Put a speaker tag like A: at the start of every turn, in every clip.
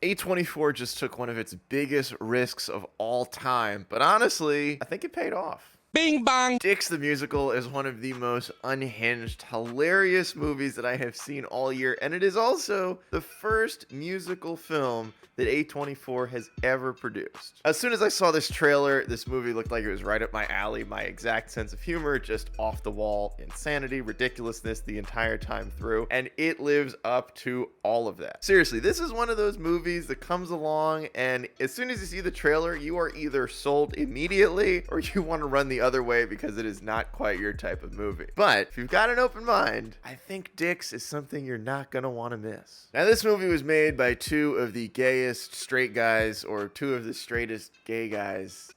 A: A24 just took one of its biggest risks of all time, but honestly, I think it paid off.
B: Bing bong.
A: Dicks the Musical is one of the most unhinged, hilarious movies that I have seen all year, and it is also the first musical film that A24 has ever produced. As soon as I saw this trailer, this movie looked like it was right up my alley, my exact sense of humor, just off the wall insanity, ridiculousness the entire time through, and it lives up to all of that. Seriously, this is one of those movies that comes along, and as soon as you see the trailer, you are either sold immediately or you want to run the other way because it is not quite your type of movie. But if you've got an open mind, I think Dicks is something you're not going to want to miss. Now, this movie was made by two of the gayest straight guys, or two of the straightest gay guys.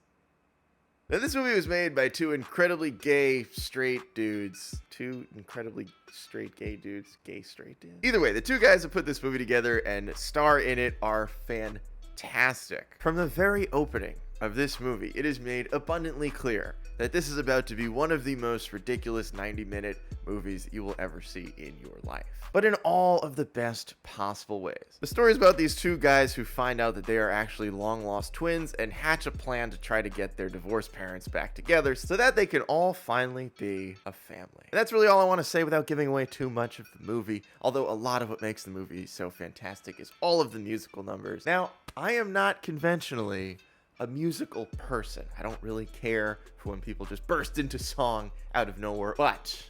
A: Now, this movie was made by two incredibly gay straight dudes. Two incredibly straight gay dudes. Gay straight dudes. Either way, the two guys that put this movie together and star in it are fantastic. From the very opening of this movie, it is made abundantly clear that this is about to be one of the most ridiculous 90-minute movies you will ever see in your life, but in all of the best possible ways. The story is about these two guys who find out that they are actually long-lost twins and hatch a plan to try to get their divorced parents back together so that they can all finally be a family. And that's really all I want to say without giving away too much of the movie, although a lot of what makes the movie so fantastic is all of the musical numbers. Now, I am not conventionally a musical person. I don't really care for when people just burst into song out of nowhere, but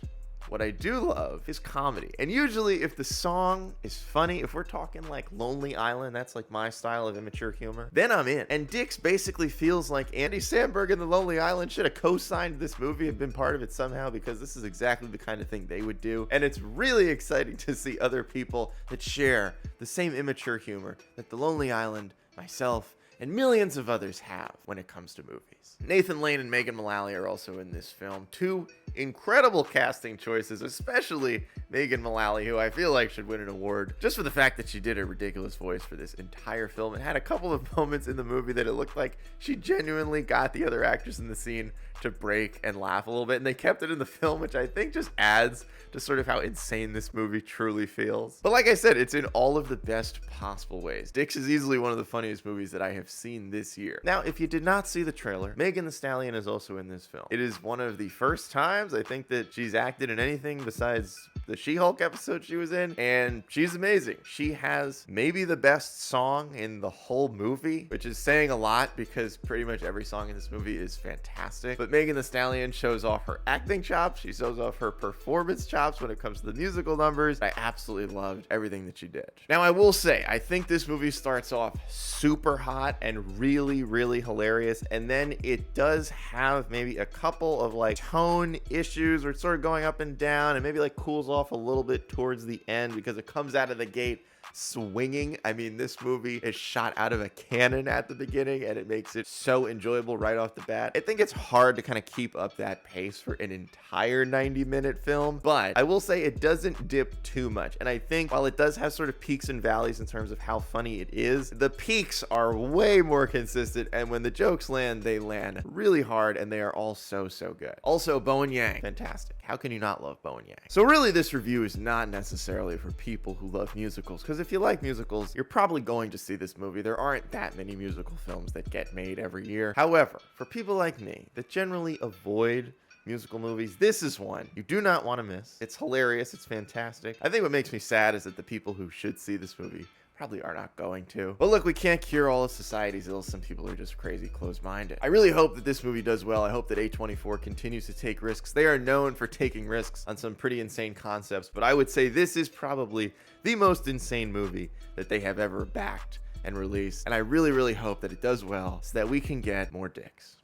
A: what I do love is comedy. And usually if the song is funny, if we're talking like Lonely Island, that's like my style of immature humor, then I'm in. And Dicks basically feels like Andy Samberg and the Lonely Island should have co-signed this movie and been part of it somehow, because this is exactly the kind of thing they would do. And it's really exciting to see other people that share the same immature humor that the Lonely Island, myself, and millions of others have when it comes to movies. Nathan Lane and Megan Mullally are also in this film. Two incredible casting choices, especially Megan Mullally, who I feel like should win an award just for the fact that she did a ridiculous voice for this entire film and had a couple of moments in the movie that it looked like she genuinely got the other actors in the scene to break and laugh a little bit, and they kept it in the film, which I think just adds to sort of how insane this movie truly feels. But like I said, it's in all of the best possible ways. Dicks is easily one of the funniest movies that I have seen this year. Now, if you did not see the trailer, Megan Thee Stallion is also in this film. It is one of the first times I think that she's acted in anything besides the She-Hulk episode she was in, and she's amazing. She has maybe the best song in the whole movie, which is saying a lot because pretty much every song in this movie is fantastic. But Megan Thee Stallion shows off her acting chops. She shows off her performance chops when it comes to the musical numbers. I absolutely loved everything that she did. Now, I will say, I think this movie starts off super hot and really, really hilarious, and then it does have maybe a couple of like tone issues where it's sort of going up and down, and maybe like cools off a little bit towards the end because it comes out of the gate swinging. I mean, this movie is shot out of a cannon at the beginning, and it makes it so enjoyable right off the bat. I think it's hard to kind of keep up that pace for an entire 90-minute film, but I will say it doesn't dip too much. And I think while it does have sort of peaks and valleys in terms of how funny it is, the peaks are way more consistent, and when the jokes land, they land really hard, and they are all so good. Also, Bowen Yang, fantastic. How can you not love Bowen Yang? So really, this review is not necessarily for people who love musicals, because if you like musicals, you're probably going to see this movie. There aren't that many musical films that get made every year. However, for people like me that generally avoid musical movies, this is one you do not want to miss. It's hilarious. It's fantastic. I think what makes me sad is that the people who should see this movie probably are not going to. But look, we can't cure all of society's ills. Some people are just crazy closed-minded. I really hope that this movie does well. I hope that A24 continues to take risks. They are known for taking risks on some pretty insane concepts, but I would say this is probably the most insane movie that they have ever backed and released. And I really, really hope that it does well so that we can get more Dicks.